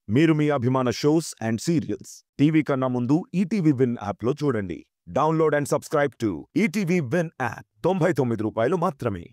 మీరు మీ అభిమాన shows and serials TV కన్నా ముందు ఈటీవీ విన్ యాప్లో చూడండి. Download and subscribe to ETV win app. 99 రూపాయలు మాత్రమే.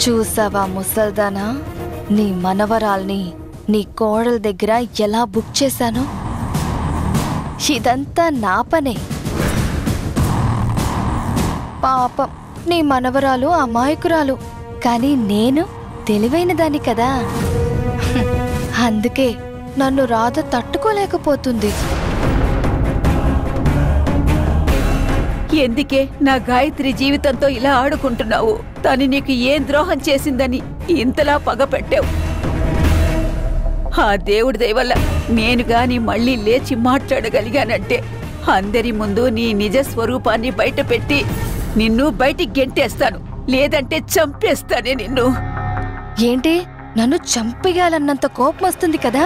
చూసావా ముసల్దానా, నీ మనవరాల్ని నీ కోడల దగ్గర ఎలా బుక్ చేశాను? ఇదంతా నా పనే. పాపం నీ మనవరాలు అమాయకురాలు, కానీ నేను తెలివైనదాన్ని కదా. అందుకే నన్ను రాధ తట్టుకోలేకపోతుంది. ఎందుకే నా గాయత్రి జీవితంతో ఇలా ఆడుకుంటున్నావు? తను నీకు ఏం ద్రోహం చేసిందని ఇంతలా పగ పెట్టావు? ఆ దేవుడి దయ వల్ల నేను గాని మళ్ళీ లేచి మాట్లాడగలిగానంటే అందరి ముందు నీ నిజ స్వరూపాన్ని బయటపెట్టి నిన్ను బయటికి గెంటేస్తాను, లేదంటే చంపేస్తానే నిన్ను. ఏంటి, నన్ను చంపేయాలన్నంత కోపం వస్తుంది కదా?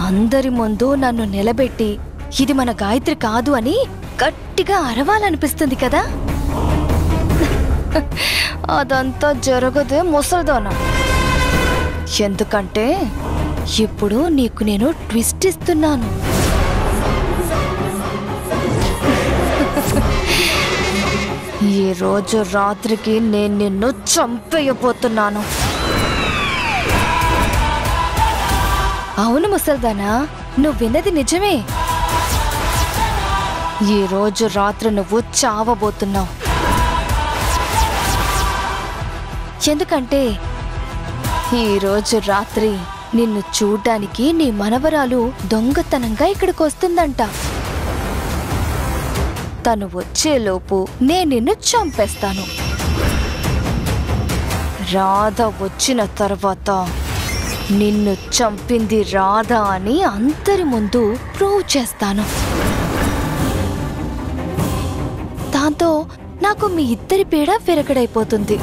అందరి ముందు నన్ను నిలబెట్టి ఇది మన గాయత్రి కాదు అని గట్టిగా అరవాలనిపిస్తుంది కదా? అదంతా జరగదే ముసల్దానా. ఎందుకంటే ఇప్పుడు నీకు నేను ట్విస్ట్ ఇస్తున్నాను. ఈ రోజు రాత్రికి నేను నిన్ను చంపేయబోతున్నాను. అవును ముసల్దానా, నువ్వు విన్నది నిజమే. ఈ రోజు రాత్రి నువ్వు చావబోతున్నావు. ఎందుకంటే ఈ రోజు రాత్రి నిన్ను చూడ్డానికి నీ మనవరాలు దొంగతనంగా ఇక్కడికి వస్తుందంట. తను వచ్చేలోపు నేను నిన్ను చంపేస్తాను. రాధ వచ్చిన తర్వాత నిన్ను చంపింది రాధ అని అందరి ముందు ప్రూవ్ చేస్తాను. దాంతో నాకు మీ ఇద్దరి పీడ విరగడైపోతుంది.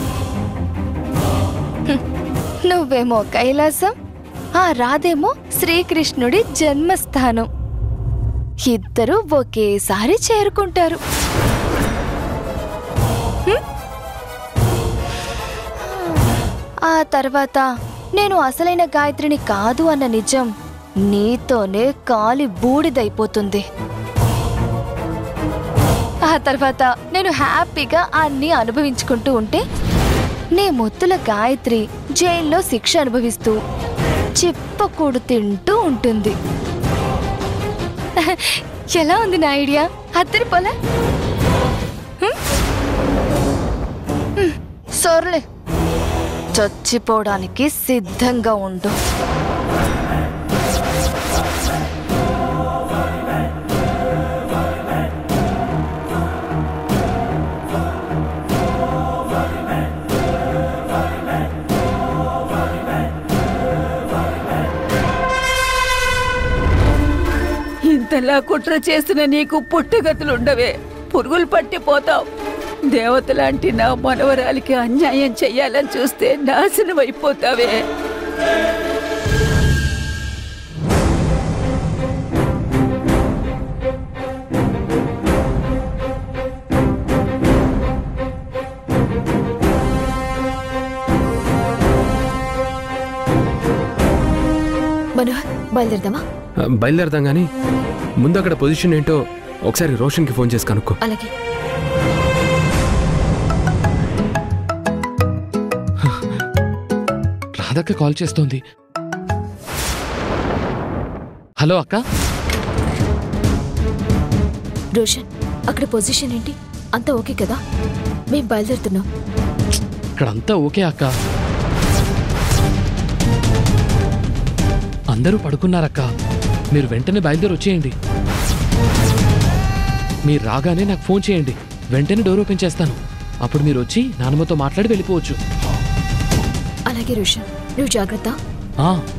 నువ్వేమో కైలాసం, ఆ రాధేమో శ్రీకృష్ణుడి జన్మస్థానం. ఇద్దరూ ఒకేసారి చేరుకుంటారు. ఆ తర్వాత నేను అసలైన గాయత్రిని కాదు అన్న నిజం నీతోనే కాలి బూడిదైపోతుంది. ఆ తర్వాత నేను హ్యాపీగా అన్నీ అనుభవించుకుంటూ ఉంటే నీ ముత్తుల గాయత్రి జైల్లో శిక్ష అనుభవిస్తూ చిప్పకూడు తింటూ ఉంటుంది. ఎలా ఉంది నా ఐడియా? అద్దరిపోలే? సర్లే, చచ్చిపోవడానికి సిద్ధంగా ఉండు. ఇంతలా కుట్ర చేసిన నీకు పుట్టుగతులుండవే, పురుగులు పట్టిపోతావు. దేవతలాంటి నా మనవరాలికి అన్యాయం చెయ్యాలని చూస్తే నాశనం అయిపోతావే. మనోహర్, బయలుదేరదామా? బయలుదేరదాం గానీ ముందు అక్కడ పొజిషన్ ఏంటో ఒకసారి రోషన్కి ఫోన్ చేసి కనుక్కో. అలాగే. రాధక్క కాల్ చేస్తోంది. హలో అక్క. రోషన్, అక్కడ పొజిషన్ ఏంటి? అంతా ఓకే కదా? మేం బయలుదేరుతున్నాం. ఇక్కడ అంతా ఓకే అక్క. అందరూ పడుకున్నారక్క. మీరు వెంటనే బయలుదేరి వచ్చేయండి. మీరు రాగానే నాకు ఫోన్ చేయండి, వెంటనే డోర్ ఓపెన్ చేస్తాను. అప్పుడు మీరు వచ్చి నాన్నమ్మతో మాట్లాడి వెళ్ళిపోవచ్చు. అలాగే రోషన్, నువ్వు జాగ్రత్త.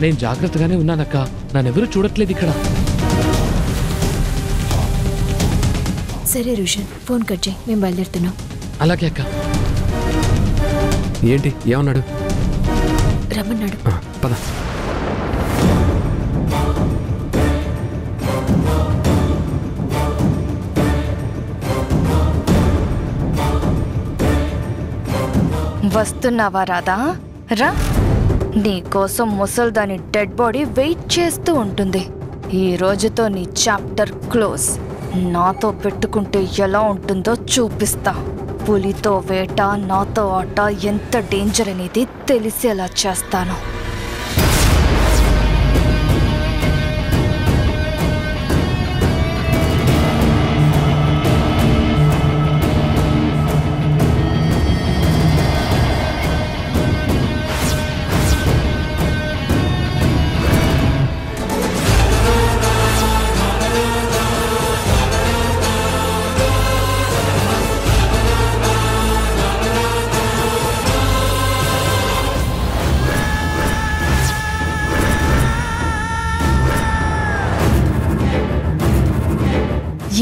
నేను జాగ్రత్తగానే ఉన్నానక్క. నన్నెవరూ చూడట్లేదు ఇక్కడ. సరే రోషన్, ఫోన్ కట్ చేయి, మేము బయలుదేరుతున్నాం. అలాగే అక్క. ఏంటి ఏమన్నాడు? రమ్మన్నాడు. పద. వస్తున్నావా రాధా? రా, నీకోసం ముసల్దాని డెడ్ బాడీ వెయిట్ చేస్తూ ఉంటుంది. ఈ రోజుతో నీ చాప్టర్ క్లోజ్. నాతో పెట్టుకుంటే ఎలా ఉంటుందో చూపిస్తా. పులితో వేట, నాతో ఆట ఎంత డేంజర్ అనేది తెలిసేలా చేస్తాను.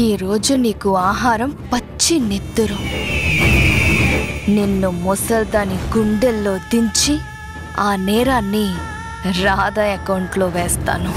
ఈ రోజు నీకు ఆహారం పచ్చి నెత్తురు. నిన్ను ముసల్దాని గుండెల్లో దించి ఆ నేరాన్ని రాధా అకౌంట్లో వేస్తాను.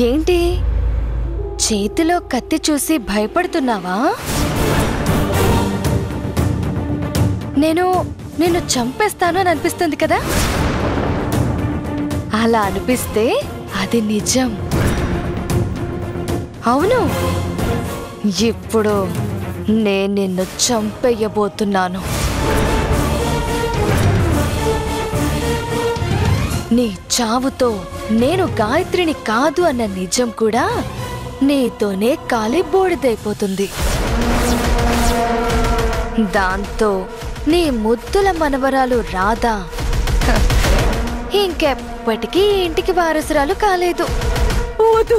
ఏంటి, చేతిలో కత్తి చూసి భయపడుతున్నావా? నేను చంపేస్తాను అని అనిపిస్తుంది కదా? అలా అనిపిస్తే అది నిజం. అవును, ఇప్పుడు నేను నిన్ను చంపేయబోతున్నాను. నీ చావుతో నేను గాయత్రిని కాదు అన్న నిజం కూడా నీతోనే కాలి బూడిదైపోతుంది. దాంతో నీ ముద్దుల మనవరాలు రాధా ఇంకెప్పటికీ ఇంటికి వారసురాలు కాలేదు. వద్దు,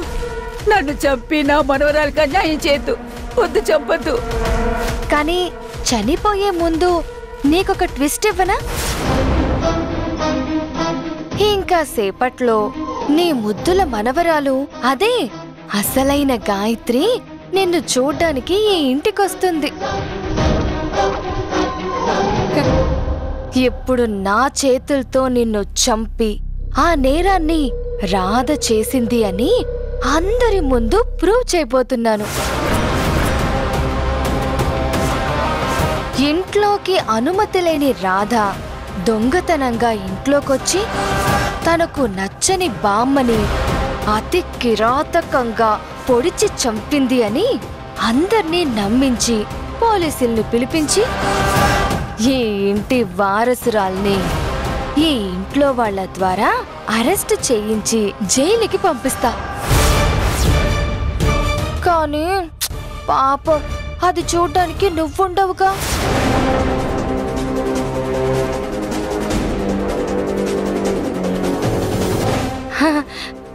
నన్ను చంపి నా మనవరాలకు అన్యాయం చేయొద్దు. వద్దు, చంపొద్దు. కానీ చనిపోయే ముందు నీకొక ట్విస్ట్ ఇవ్వనా? ఇంకా సేపట్లో నీ ముద్దుల మనవరాలు, అదే అసలైన గాయత్రి, నిన్ను చూడ్డానికి ఈ ఇంటికొస్తుంది. ఇప్పుడు నా చేతులతో నిన్ను చంపి ఆ నేరాన్ని రాధ చేసింది అని అందరి ముందు ప్రూవ్ చేయబోతున్నాను. ఇంట్లోకి అనుమతి లేని రాధ దొంగతనంగా ఇంట్లోకొచ్చి తనకు నచ్చని బామ్మని అతి కిరాతకంగా పొడిచి చంపింది అని అందర్నీ నమ్మించి పోలీసుల్ని పిలిపించి ఈ ఇంటి వారసురాల్ని ఈ ఇంట్లో వాళ్ళ ద్వారా అరెస్ట్ చేయించి జైలుకి పంపిస్తా. కానీ పాపం, అది చూడ్డానికి నువ్వుండవుగా.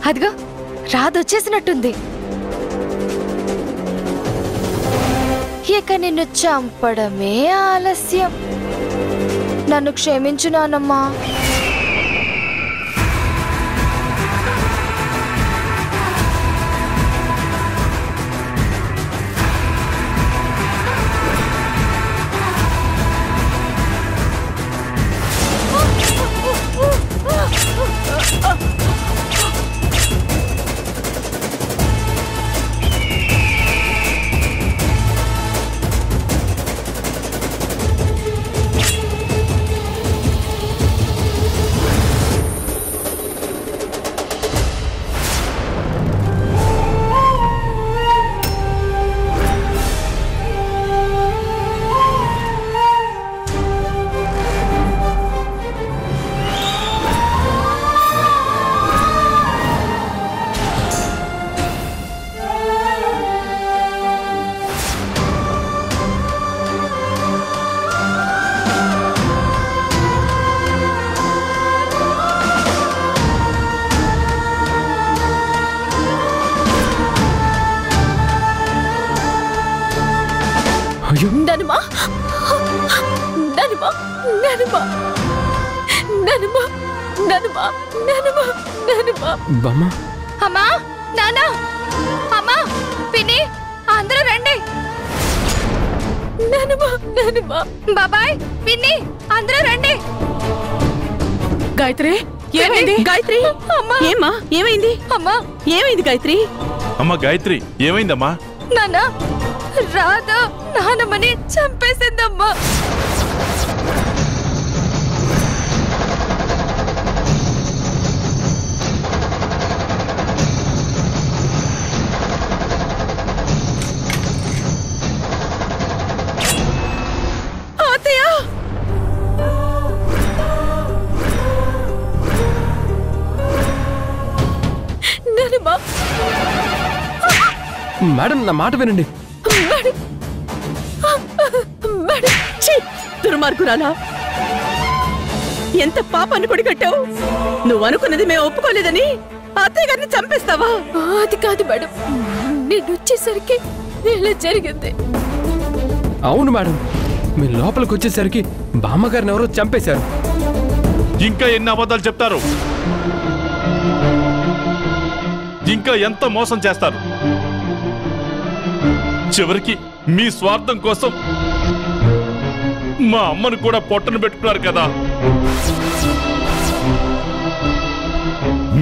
అదిగో రాదొచ్చేసినట్టుంది. ఇక నిన్ను చంపడమే ఆలస్యం. నన్ను క్షమించు నానమ్మా. నానమ్మ నానమ్మ నానమ్మ నానమ్మ నానమ్మ నానమ్మ బామ్మ అమ్మా నానా అమ్మా పిన్ని అందరూ రండి. నానమ్మ నానమ్మ బాబాయ్ పిన్ని అందరూ రండి. గాయత్రి ఏమైంది? గాయత్రి అమ్మా ఏమ్మా ఏమైంది? అమ్మా ఏమైంది గాయత్రి? అమ్మా గాయత్రి ఏమైందమ్మా? నాన్న రాధా నానమ్మని చంపేసిందమ్మా. మేడం నా మాట వినండి. దుర్మార్గురాలా, ఎంత పాపాన్ని కొడిగట్టావు. నువ్వు అనుకున్నది మేము ఒప్పుకోలేదని అత్తయ్య గారిని చంపేస్తావా? అది కాదు మేడం, నేను వచ్చేసరికి ఇలా జరిగింది. అవును మేడం, మీ లోపలికి వచ్చేసరికి బామ్మగారిని ఎవరో చంపేశారు. ఇంకా ఎన్ని అబద్ధాలు చెప్తారు? ఇంకా ఎంత మోసం చేస్తారు? చివరికి మీ స్వార్థం కోసం మా అమ్మను కూడా పొట్టను పెట్టుకున్నారు కదా.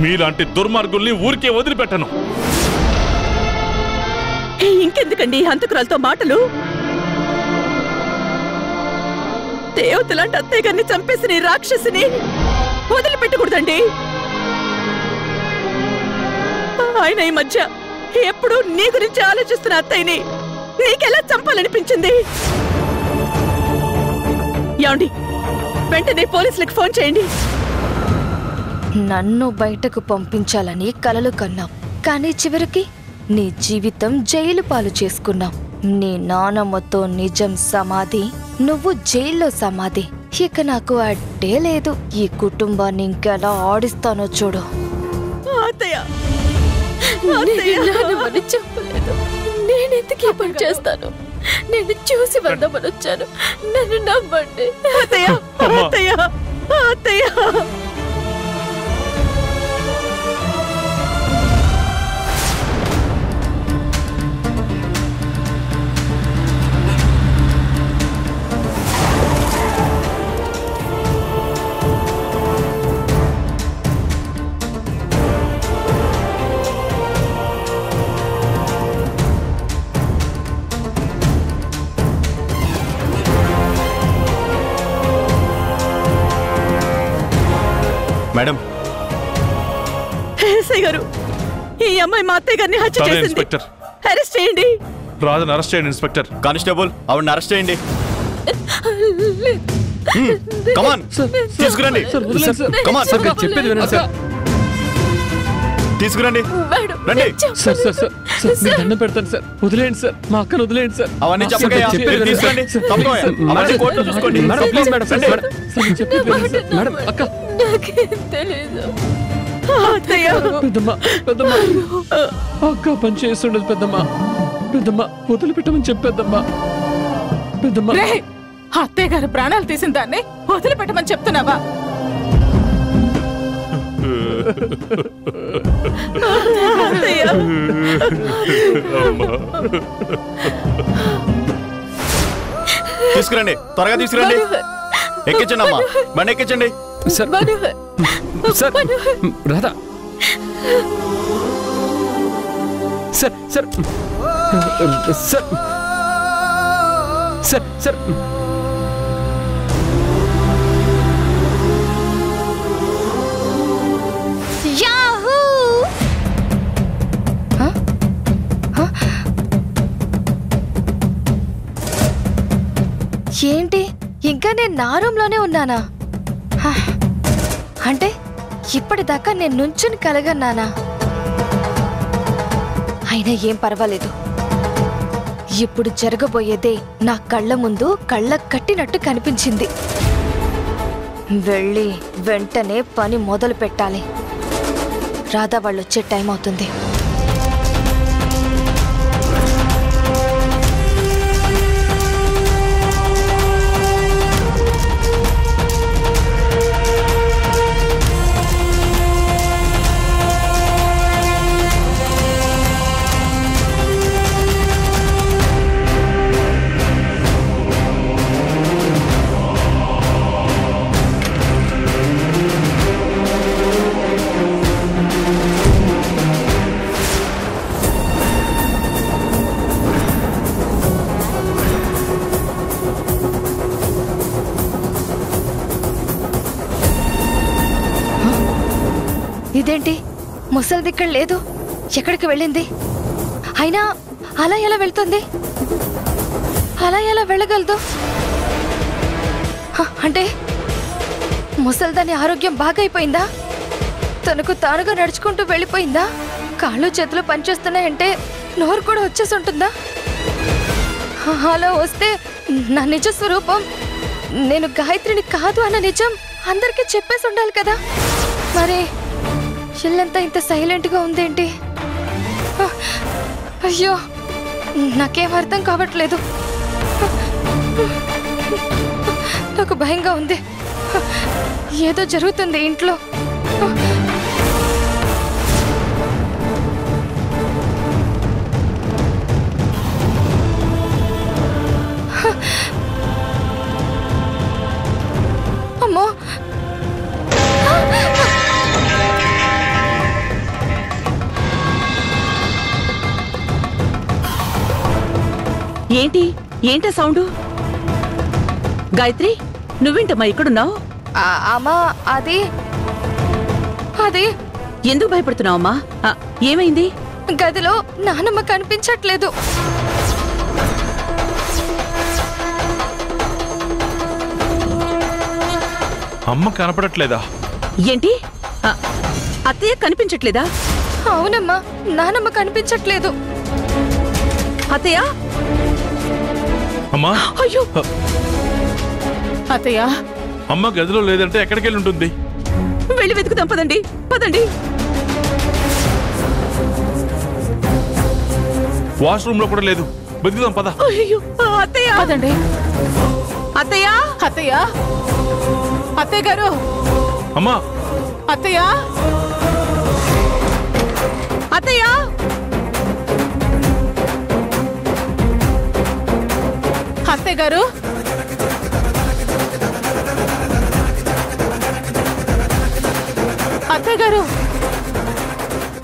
మీలాంటి దుర్మార్గుల్ని ఊరికే వదిలిపెట్టను. ఇంకెందుకండి హంతకురాలతో మాటలు? దేవతలాంటి అత్తయ్య గారిని చంపేసిన ఈ రాక్షసిని వదిలిపెట్టకూడదండి. ఆయన ఈ మధ్య ఎప్పుడు నీ గురించి ఆలోచిస్తున్న అత్తయ్యని నీకెలా చంపాలనిపించింది? ఏమండి, వెంటనే పోలీసులకు ఫోన్ చేయండి. నన్ను బయటకు పంపించాలని కలలు కన్నాం, కానీ చివరికి నీ జీవితం జైలు పాలు చేసుకున్నాం. నీ నానమ్మతో నిజం సమాధి, నువ్వు జైల్లో సమాధి. ఇక నాకు అడ్డే లేదు. ఈ కుటుంబాన్ని ఇంకెలా ఆడిస్తానో చూడు. అత్తయ్య, నానమ్మని చెప్పలేదు. నేనెందుకు ఈ పని చేస్తాను? నేను చూసి వద్దామని వచ్చాను. నన్ను నమ్మండి. అత్తయ్య, అత్తయ్య, అత్తయ్య. మేడం, ఎస్ఐ గారు, ఈ అమ్మాయి మా అత్తయ్య గారిని హత్య చేసింది. ఇన్స్పెక్టర్, అరెస్ట్ చేయండి. రాజుని అరెస్ట్ చేయండి. ఇన్స్పెక్టర్, కానిస్టేబుల్ ఆవిడని అరెస్ట్ చేయండి. కమాన్, తీసుకురండి. కమాన్, చెప్పేది వినండి సార్. తీసుకురండి. రండి. సార్ సార్ సార్ సార్, మీకు దండం పెడతాను సార్. వదిలేయండి సార్, మా అక్కను వదిలేయండి సార్. అవన్నీ చెప్పకయ్యా. చెప్పేది తీసుకురండి. సార్. తప్పకోయా. అవన్నీ కోర్టులో చూసుకోండి. మేడం, ప్లీజ్ మేడం, సార్, రండి. మేడం, సార్, నేను చెప్పేది వినండి సార్. మేడం, అక్క, నాకేం తెలీదు. అత్తయ్య, పెద్దమ్మ, పెద్దమ్మ, అక్క పని చేస్తుండదు పెద్దమ్మ. పెద్దమ్మ, వదిలిపెట్టమని చెప్పేద్దమ్మా. పెద్దమ్మ, అత్తయ్య గారు ప్రాణాలు తీసిన దాన్ని వదిలిపెట్టమని చెప్తున్నావా? తీసుకురండి, త్వరగా తీసుకురండి. ఎక్కించండి అమ్మా, బండి ఎక్కించండి. Sir, sir, Radha, sir, sir, sir, sir, sir, yahoo! హ? హ? ఏంటి, ఇంకా నేను నా రూమ్లోనే ఉన్నానా? హ. అంటే ఇప్పటిదాకా నేను నుంచుని కలగన్నానా? అయినా ఏం పర్వాలేదు. ఇప్పుడు జరగబోయేదే నా కళ్ళ ముందు కళ్ళ కట్టినట్టు కనిపించింది. వెళ్ళి వెంటనే పని మొదలు పెట్టాలి. రాధా వాళ్ళు వచ్చే టైం అవుతుంది. ఇదేంటి ముసలిది ఇక్కడ లేదు, ఎక్కడికి వెళ్ళింది? అయినా అలా ఎలా వెళ్తుంది? అలా ఎలా వెళ్ళగలదు? అంటే ముసల్దాని ఆరోగ్యం బాగైపోయిందా? తనకు తానుగా నడుచుకుంటూ వెళ్ళిపోయిందా? కాళ్ళు చేతులు పనిచేస్తున్నాయంటే నోరు కూడా వచ్చేసి ఉంటుందా? అలా వస్తే నా నిజ స్వరూపం, నేను గాయత్రిని కాదు అన్న నిజం అందరికీ చెప్పేసి ఉండాలి కదా. మరి ఇల్లంతా ఇంత సైలెంట్గా ఉందేంటి? అయ్యో, నాకేం అర్థం కావట్లేదు. నాకు భయంగా ఉంది. ఏదో జరుగుతుంది ఇంట్లో. అమ్మో, ఏంటా సౌండు? గాయత్రి, నువ్వేంటమ్మా ఇక్కడున్నావు? అమ్మా, అది ఎందుకు భయపడుతున్నావమ్మా? ఏమైంది? గదిలో నానమ్మ కనిపించట్లేదు. అమ్మ కనపడట్లేదా? ఏంటి? అత్తయ్య కనిపించట్లేదా? అవునమ్మా, నానమ్మ కనిపించట్లేదు. అత్తయ్య! అమ్మా, అయ్యో! అత్తయ్య, అమ్మ గదిలో లేదంటే ఎక్కడికి వెళ్ళి ఉంటుంది? వెళ్ళి వెతుకుదాం, పదండి పదండి. వాష్రూమ్ లో కూడా లేదు, వెతుకుదాం పద. అయ్యో, అత్తయ్య! పదండి. అత్తయ్య! అత్తయ్య, అత్తయ్య గారు! అమ్మా! అత్తయ్య! అత్తయ్య! అత్తయ్య గారు! అత్తయ్య గారు,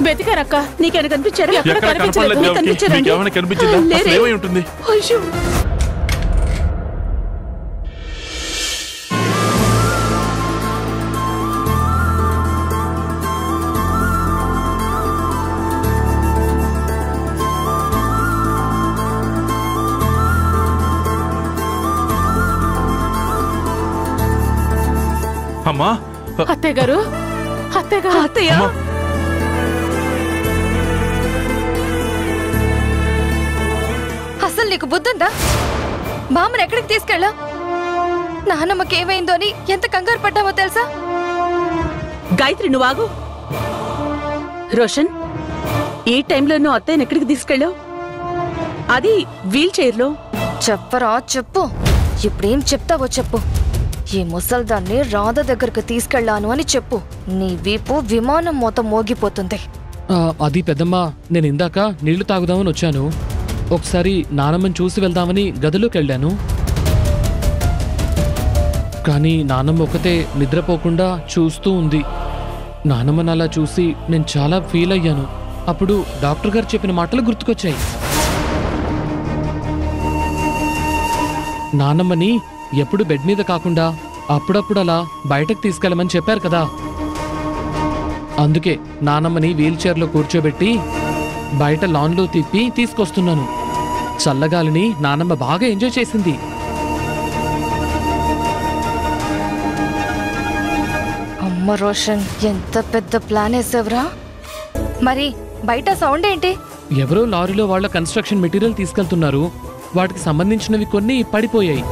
వెతికారక్క. నీకేమైనా కనిపించారా? ఎక్కడ కనపడలేదు దేవకి. నీకేమైనా కనిపించిందా? అసలు ఏమై ఉంటుంది? అయ్యో! అమ్మా! అత్తయ్య గారు! అత్తయ్య గారు! అత్తయ్య! అసలు నీకు బుద్ధుందా? బామ్మని ఎక్కడికి తీసుకెళ్ళా? నాన్నమ్మకి ఏమైందో అని ఎంత కంగారు పడ్డామో తెలుసా? గాయత్రి, నువ్వు ఆగు. రోషన్, ఈ టైంలో నువ్వు అత్తయ్యని ఎక్కడికి తీసుకెళ్ళావు? అది వీల్ చైర్లో. చెప్పరా, చెప్పు. ఇప్పుడేం చెప్తావో చెప్పు. ఈ ముసల్దాన్ని రాధ దగ్గరకు తీసుకెళ్లాను అని చెప్పు. నీ వీపు విమానం మొత్తం మోగిపోతుంది. అది పెద్దమ్మా, నేను ఇందాక నీళ్లు తాగుదామని వచ్చాను. ఒకసారి నానమ్మని చూసి వెళ్దామని గదిలోకి వెళ్ళాను. కానీ నానమ్మ ఒకతే నిద్రపోకుండా చూస్తూ ఉంది. నానమ్మని అలా చూసి నేను చాలా ఫీల్ అయ్యాను. అప్పుడు డాక్టర్ గారు చెప్పిన మాటలు గుర్తుకొచ్చాయి. నానమ్మని ఎప్పుడు బెడ్ మీద కాకుండా అప్పుడప్పుడు అలా బయటకు తీసుకెళ్ళమని చెప్పారు కదా. అందుకే నానమ్మని వీల్ చైర్లో కూర్చోబెట్టి బయట లాన్లో తిప్పి తీసుకొస్తున్నాను. చల్లగాలిని నానమ్మ బాగా ఎంజాయ్ చేసింది. అమ్మ రోషన్, ఎంత పెద్ద ప్లాన్ వేసావురా. మరి బయట సౌండ్ ఏంటి? ఎవరో లారీలో వాళ్ళ కన్స్ట్రక్షన్ మెటీరియల్ తీసుకెళ్తున్నారు. వాటికి సంబంధించినవి కొన్ని పడిపోయాయి.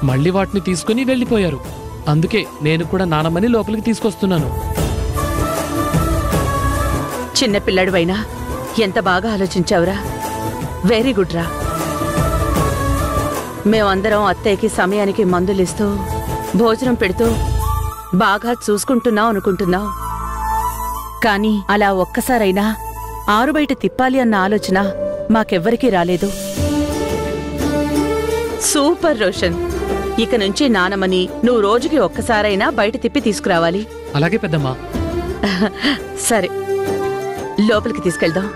మళ్ళీ వాటిని తీసుకుని వెళ్ళిపోయారు. అందుకే నేను కూడా నానమ్మని లోపలికి తీసుకొస్తున్నాను. చిన్నపిల్లడివైనా ఎంత బాగా ఆలోచించావురా. వెరీ గుడ్ రా. మేమందరం అత్తయ్యకి సమయానికి మందులిస్తూ భోజనం పెడుతూ బాగా చూసుకుంటున్నాం అనుకుంటున్నాం. కానీ అలా ఒక్కసారైనా ఆరుబయట తిప్పాలి అన్న ఆలోచన మాకెవ్వరికీ రాలేదు. సూపర్ రోషన్. ఇక నుంచి నానమ్మని నువ్వు రోజుకి ఒక్కసారైనా బయట తిప్పి తీసుకురావాలి. అలాగే పెద్దమ్మా. సరే, లోపలికి తీసుకెళ్దాం.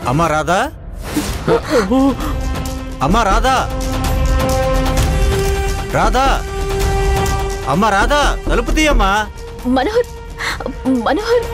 అమ్మా రాధా, అమ్మా రాధా, రాధా, అమ్మా రాధా, తలుపు తీయమ్మా. మనోహర్ మనోహర్